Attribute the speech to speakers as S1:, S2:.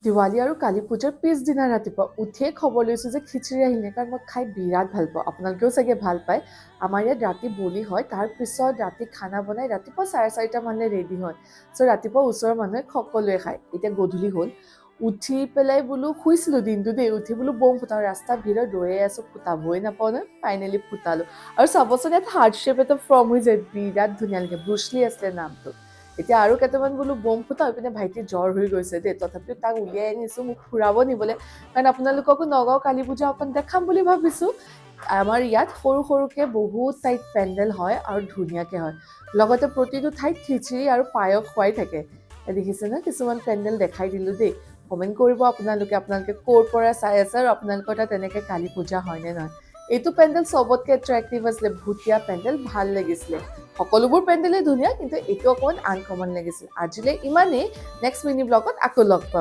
S1: দিৱালী আৰু কালী পূজাৰ পিছদিনা ৰাতিপুৱা উঠিয়ে খবৰ লৈছোঁ যে খিচিৰি আহিলে, কাৰণ মই খাই বিৰাট ভাল পাওঁ। আপোনালোকেও চাগে ভাল পায়। আমাৰ ইয়াত ৰাতি বলি হয়, তাৰপিছত ৰাতি খানা বনাই ৰাতিপুৱা 4:30 মানে ৰেডি হয়। চ' ৰাতিপুৱা ওচৰৰ মানুহে সকলোৱে খায়। এতিয়া গধূলি হ'ল, উঠি পেলাই বোলো শুইছিলোঁ দিনটো দেই, উঠি বোলো বম ফুটাওঁ, ৰাস্তাৰ ভিৰত ৰৈয়ে আছোঁ, ফুটাবই নাপাওঁ নহয়, ফাইনেলি ফুটালোঁ। আৰু চাবচোন ইয়াত হাৰ্ট শ্বেপ এটা ফৰ্ম হৈ যায়, বিৰাট ধুনীয়া লাগে, ব্ৰুচলি আছিলে নামটো। এতিয়া আৰু কেইটামান বোলো বম ফুটাও, এইপিনে ভাইটি জ্বৰ হৈ গৈছে দেই, তথাপিও তাক উলিয়াই আনিছোঁ মোক ফুৰাব নিবলৈ, কাৰণ আপোনালোককো নগাঁও কালী পূজা অকণ দেখাম বুলি ভাবিছোঁ। আমাৰ ইয়াত সৰু সৰুকৈ বহুত ঠাইত পেণ্ডেল হয় আৰু ধুনীয়াকৈ হয়, লগতে প্ৰতিটো ঠাইত খিচিৰি আৰু পায়স খুৱাই থাকে। দেখিছে ন, কিছুমান পেণ্ডেল দেখাই দিলোঁ দেই। কমেণ্ট কৰিব আপোনালোকে ক'ৰ পৰা চাই আছে আৰু আপোনালোকৰ তাত এনেকৈ কালী পূজা হয়নে নহয়। এইটো পেণ্ডেল চবতকৈ এট্ৰেক্টিভ আছিলে, ভুটীয়া পেণ্ডেল, ভাল লাগিছিলে। সকলোবোৰ পেণ্ডেলেই ধুনীয়া, কিন্তু এইটো অকণমান আনকমন লাগিছিল। আজিলৈ ইমানেই, নেক্সট মিনি ব্লগত আকৌ লগ পাম।